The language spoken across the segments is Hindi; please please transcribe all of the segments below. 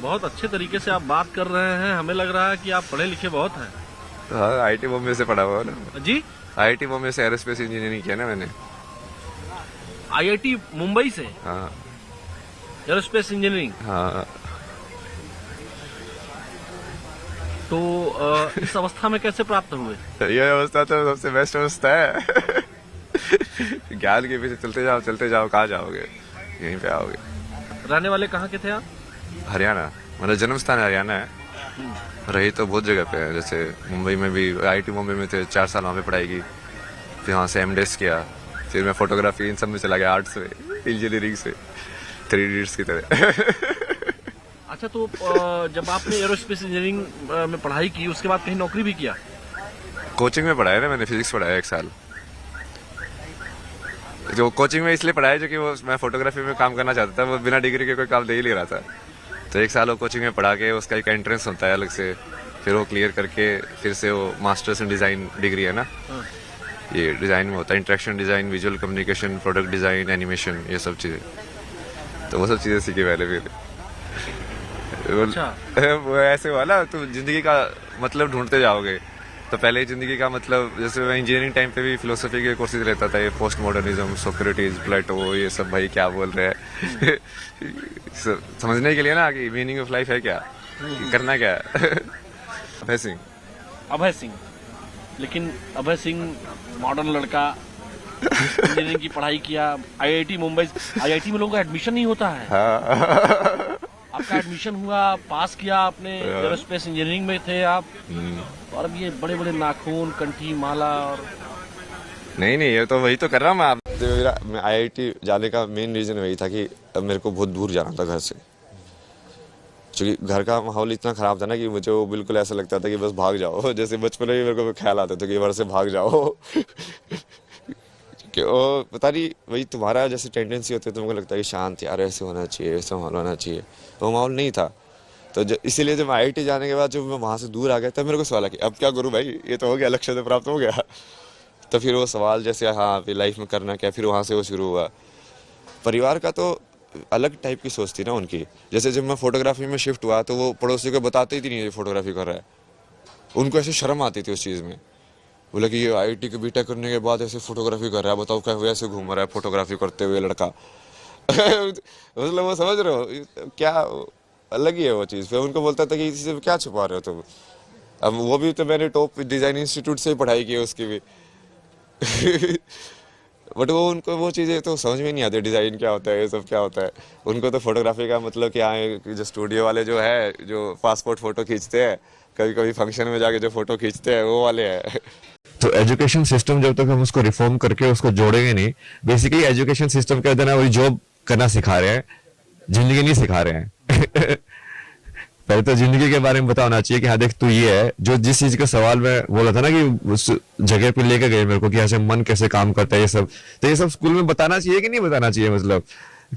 बहुत अच्छे तरीके से आप बात कर रहे हैं, हमें लग रहा है कि आप पढ़े लिखे बहुत हैं। हाँ, आईटी बॉम्बे से पढ़ा हुआ ना। जी, आईटी बॉम्बे से एरोस्पेस इंजीनियरिंग किया ना मैंने। आईआईटी मुंबई से हाँ एरोस्पेस इंजीनियरिंग। हाँ। तो इस अवस्था में कैसे प्राप्त हुए? ये अवस्था तो सबसे बेस्ट अवस्था है। ज्ञान के पीछे चलते जाओ, कहाँ जाओगे? यहीं पे आओगे। रहने वाले कहाँ के थे आप? हरियाणा, मतलब जन्म स्थान हरियाणा है, रही तो बहुत जगह पे है। जैसे मुंबई में भी आईटी मुंबई में थे, 4 साल वहाँ पे पढ़ाई की, फिर वहाँ से एमडेस किया, फिर मैं फोटोग्राफी इन सब में चला गया, आर्ट्स में, इंजीनियरिंग से, 3 इडियट्स की तरह। अच्छा, तो जब आपने एरोस्पेस इंजीनियरिंग में पढ़ाई की, उसके बाद कहीं नौकरी भी किया? कोचिंग में पढ़ाया ना मैंने, फिजिक्स पढ़ाया 1 साल। जो कोचिंग में इसलिए पढ़ाया जो कि वो मैं फोटोग्राफी में काम करना चाहता था, वो बिना डिग्री के कोई काम दे ही नहीं रहा था। तो 1 साल वो कोचिंग में पढ़ा के उसका एक एंट्रेंस होता है अलग से, फिर वो क्लियर करके फिर से वो मास्टर्स इन डिज़ाइन डिग्री है ना, ये डिज़ाइन में होता है, interaction design, visual communication, product design, animation, ये सब चीज़ें। तो वो सब चीज़ें सीखी पहले। फिर अच्छा। वो ऐसे हुआ ना, तो जिंदगी का मतलब ढूंढते जाओगे। तो पहले जिंदगी का मतलब, जैसे मैं इंजीनियरिंग टाइम पे भी फिलोसफी के कोर्सेज लेता था, ये पोस्ट मॉडर्निज्म, सोक्रेटिस, प्लेटो, ये सब भाई क्या बोल रहे हैं। समझने के लिए ना कि मीनिंग ऑफ लाइफ है क्या, करना क्या है। अभय सिंह। अभय सिंह, लेकिन अभय सिंह मॉडर्न लड़का, इंजीनियरिंग की पढ़ाई किया, आईआईटी मुंबई। आईआईटी में लोगों का एडमिशन नहीं होता है। हाँ। आपका एडमिशन हुआ, पास किया आपने, एरोस्पेस इंजीनियरिंग में थे आप, और अब ये बड़े बड़े नाखून, कंठी, माला और... नहीं, ये तो वही तो कर रहा हूँ मैं। मैं आईआईटी जाने का मेन रीजन वही था कि अब मेरे को बहुत दूर जाना था घर से, क्योंकि घर का माहौल इतना खराब था ना कि मुझे वो बिल्कुल ऐसा लगता था कि बस भाग जाओ। जैसे बचपन में मेरे को ख्याल आता था कि घर से भाग जाओ। कि वो पता नहीं, वही तुम्हारा जैसे टेंडेंसी होती है, तुमको लगता है कि शांत यार ऐसे होना चाहिए, ऐसा माहौल होना चाहिए, वो माहौल नहीं था। तो इसीलिए जब आईआईटी जाने के बाद जब मैं वहाँ से दूर आ गया, तब मेरे को सवाल है कि अब क्या करूँ भाई, ये तो हो गया, लक्ष्य तो प्राप्त हो गया। तो फिर वो सवाल जैसे हाँ फिर लाइफ में करना क्या, फिर वहाँ से वो शुरू हुआ। परिवार का तो अलग टाइप की सोच थी ना उनकी। जैसे जब मैं फोटोग्राफी में शिफ्ट हुआ तो वो पड़ोसी को बताते ही नहीं ये फोटोग्राफी कर रहा है, उनको ऐसे शर्म आती थी उस चीज़ में। बोला कि ये आईआईटी के बीटेक करने के बाद ऐसे फोटोग्राफी कर रहा है, बताओ क्या वैसे घूम रहा है फोटोग्राफी करते हुए लड़का। मतलब वो समझ रहे हो क्या, अलग ही है वो चीज़। फिर उनको बोलता था कि इसी से क्या छुपा रहे हो तुम। अब वो भी तो मैंने टॉप डिज़ाइन इंस्टीट्यूट से ही पढ़ाई की है उसकी भी। बट वो उनको वो चीज़ें तो समझ में नहीं आती, डिज़ाइन क्या होता है, ये सब क्या होता है। उनको तो फोटोग्राफी का मतलब क्या है, जो स्टूडियो वाले जो है जो पासपोर्ट फ़ोटो खींचते हैं, कभी कभी फंक्शन में जाके जो फ़ोटो खींचते हैं, वो वाले हैं। तो एजुकेशन सिस्टम जब तक हम उसको रिफॉर्म करके उसको जोड़ेंगे नहीं, बेसिकली एजुकेशन सिस्टम के अंदर ना वही जॉब करना सिखा रहे हैं, जिंदगी नहीं सिखा रहे हैं। पहले तो जिंदगी के बारे में पता होना चाहिए कि हाँ देख तू ये है, जो जिस चीज का सवाल मैं बोला था ना कि उस जगह पे लेके गए मेरे को कि ऐसे मन कैसे काम करता है, ये सब तो ये सब स्कूल में बताना चाहिए कि नहीं बताना चाहिए। मतलब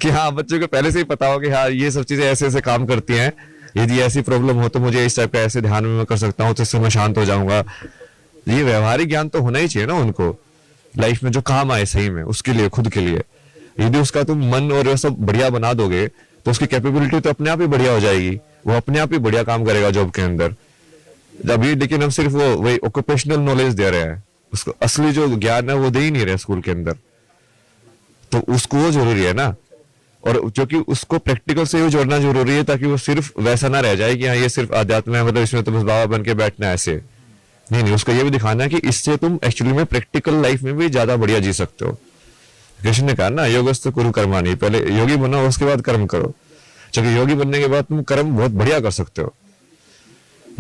कि हाँ बच्चों को पहले से ही पता हो कि हाँ ये सब चीजें ऐसे ऐसे काम करती हैं, यदि ऐसी प्रॉब्लम हो तो मुझे इस टाइप का ऐसे ध्यान में मैं कर सकता हूँ, तो इससे मैं शांत हो जाऊंगा। ये व्यवहारिक ज्ञान तो होना ही चाहिए ना उनको, लाइफ में जो काम आए सही में उसके लिए, खुद के लिए। यदि उसका तुम मन और ये सब बढ़िया बना दोगे तो उसकी कैपेबिलिटी तो अपने आप ही बढ़िया हो जाएगी, वो अपने आप ही बढ़िया काम करेगा जॉब के अंदर। अभी लेकिन हम सिर्फ वो वही ऑक्यूपेशनल नॉलेज दे रहे हैं, उसको असली जो ज्ञान है वो दे ही नहीं रहे स्कूल के अंदर। तो उसको वो जरूरी है ना, और क्योंकि उसको प्रैक्टिकल से भी जोड़ना जरूरी है, ताकि वो सिर्फ वैसा ना रह जाए कि हाँ ये सिर्फ आध्यात्म है, मतलब इसमें तो बस बाबा बन के बैठना है ऐसे। नहीं, उसको ये भी दिखाना है कि इससे तुम एक्चुअली में प्रैक्टिकल लाइफ में भी ज्यादा बढ़िया जी सकते हो। कृष्ण ने कहा ना योगस्तु कुरु कर्माणि, पहले योगी बनो उसके बाद कर्म करो, क्योंकि योगी बनने के बाद तुम कर्म बहुत बढ़िया कर सकते हो।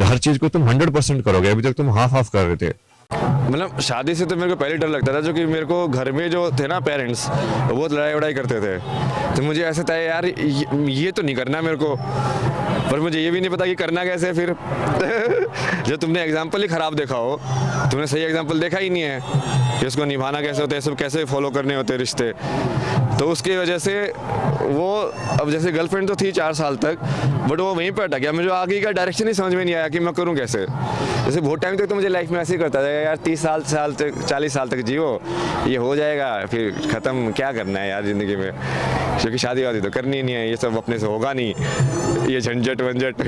हर चीज को तुम 100% करोगे, अभी तक तुम हाफ कर रहे थे। मतलब शादी से तो मेरे को पहले डर लगता था, जो कि मेरे को घर में जो थे ना पेरेंट्स, वो बहुत लड़ाई वड़ाई करते थे। तो मुझे ऐसा था यार ये तो नहीं करना मेरे को, पर मुझे ये भी नहीं पता कि करना कैसे फिर। जो तुमने एग्जाम्पल ही खराब देखा हो, तुमने सही एग्जाम्पल देखा ही नहीं है कि उसको निभाना कैसे होता है, सब कैसे फॉलो करने होते हैं रिश्ते। तो उसकी वजह से वो, अब जैसे गर्लफ्रेंड तो थी 4 साल तक, बट वो वहीं पर अटक गया, मुझे आगे का डायरेक्शन ही समझ में नहीं आया कि मैं करूँ कैसे। जैसे बहुत टाइम तक तो मुझे लाइफ में ऐसे ही करता था यार, 30 साल तक 40 साल तक जियो, ये हो जाएगा फिर ख़त्म, क्या करना है यार ज़िंदगी में, क्योंकि शादी वादी तो करनी नहीं है, ये सब अपने से होगा नहीं, ये झंझट वंझट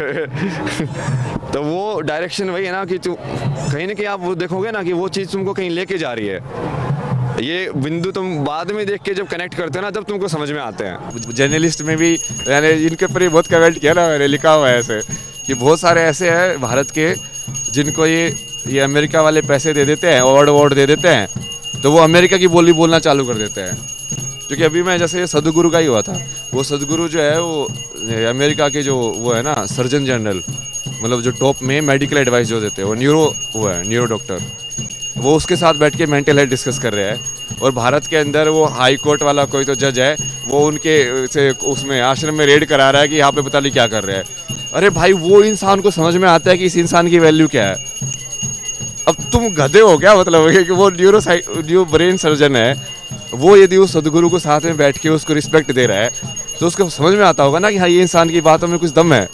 तो वो डायरेक्शन वही है ना कि तू कहीं ना कहीं आप वो देखोगे ना कि वो चीज़ तुमको कहीं लेके जा रही है। ये बिंदु तुम बाद में देख के जब कनेक्ट करते हो ना, तब तुमको समझ में आते हैं। जर्नलिस्ट में भी मैंने इनके ऊपर ही बहुत कमेंट किया ना, मैंने लिखा हुआ है ऐसे कि बहुत सारे ऐसे हैं भारत के जिनको ये अमेरिका वाले पैसे दे देते हैं, अवार्ड दे देते हैं, तो वो अमेरिका की बोली बोलना चालू कर देते हैं। क्योंकि अभी मैं जैसे सदगुरु का ही हुआ था, वो सदगुरु जो है वो अमेरिका के जो वो है ना सर्जन जनरल, मतलब जो टॉप में मेडिकल एडवाइस जो देते हैं, वो न्यूरो डॉक्टर, वो उसके साथ बैठ के मेंटल हेल्थ डिस्कस कर रहे हैं। और भारत के अंदर वो हाई कोर्ट वाला कोई तो जज है, वो उनके से उसमें आश्रम में रेड करा रहा है कि यहाँ पे पता नहीं क्या कर रहे हैं। अरे भाई, वो इंसान को समझ में आता है कि इस इंसान की वैल्यू क्या है। अब तुम गधे हो क्या, मतलब कि वो न्यूरो ब्रेन सर्जन है, वो यदि उस सदगुरु को साथ में बैठ के उसको रिस्पेक्ट दे रहा है, तो उसको समझ में आता होगा ना कि हाँ, ये इंसान की बातों में कुछ दम है।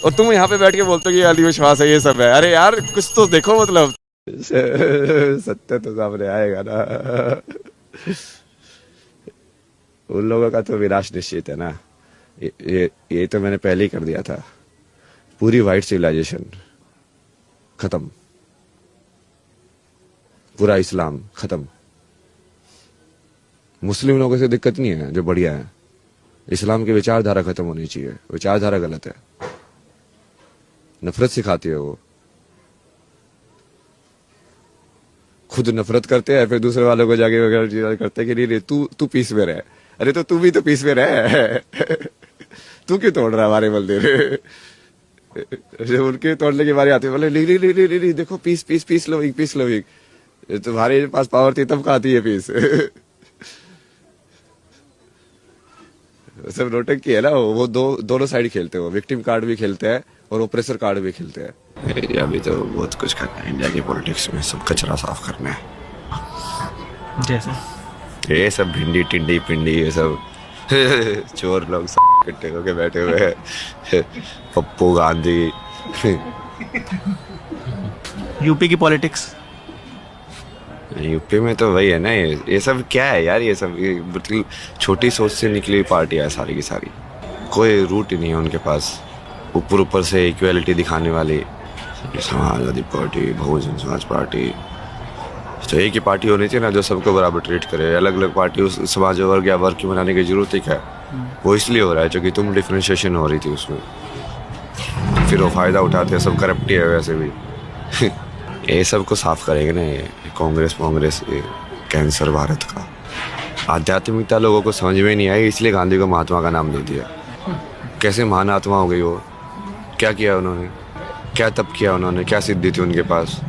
और तुम यहाँ पे बैठ के बोलते हो कि अंधविश्वास है, ये सब है। अरे यार, कुछ तो देखो, मतलब सत्य तो सामने आएगा ना। उन लोगों का तो विनाश निश्चित है ना। ये तो मैंने पहले ही कर दिया था। पूरी वाइट सिविलाइजेशन खत्म, पूरा इस्लाम खत्म। मुस्लिम लोगों से दिक्कत नहीं है, जो बढ़िया है। इस्लाम की विचारधारा खत्म होनी चाहिए, विचारधारा गलत है, नफरत सिखाती है। वो खुद नफरत करते हैं, फिर दूसरे वालों को जाके वगैरह करते हैं कि नहीं तू पीस में रहे। अरे तो तू भी तो पीस में रहे तू क्यों तोड़ रहा है हमारे मंदिर? जब उनके तोड़ने की बारी आती है, बोले नहीं देखो पीस लो। तुम्हारे पास पावर थी तब खाती है पीस सब नोटंकी है ना। वो दोनों साइड खेलते हैं, वो विक्टिम कार्ड भी खेलते हैं और ओप्रेसर कार्ड भी खेलते हैं। अभी तो बहुत कुछ करना है इंडिया की पॉलिटिक्स में, सब कचरा साफ करना है। जैसे ये सब भिंडी टिंडी पिंडी, ये सब चोर लोग इकट्ठे होके बैठे हुए हैं, पप्पू गांधी। यूपी की पॉलिटिक्स, यूपी में तो वही है ना। ये सब क्या है यार, ये सब बिल्कुल छोटी सोच से निकली हुई पार्टियां है सारी की सारी। कोई रूट ही नहीं है उनके पास। ऊपर से इक्वालिटी दिखाने वाली समाजवादी पार्टी, बहुजन समाज पार्टी, तो एक ही पार्टी होनी चाहिए ना जो सबको बराबर ट्रीट करे। अलग अलग पार्टी उस समाज वर्ग या वर्ग की बनाने की जरूरत ही क्या है? वो इसलिए हो रहा है क्योंकि तुम डिफ्रेंशिएशन हो रही थी उसमें, फिर वो फायदा उठाते हैं। सब करप्ट ही है वैसे भी ये सब को साफ करेंगे ना ये कांग्रेस, ये कैंसर भारत का। आध्यात्मिकता लोगों को समझ में नहीं आई, इसलिए गांधी को महात्मा का नाम दे दिया। कैसे महान आत्मा हो गई वो? क्या किया उन्होंने? क्या तप किया उन्होंने? क्या सिद्धि थी उनके पास?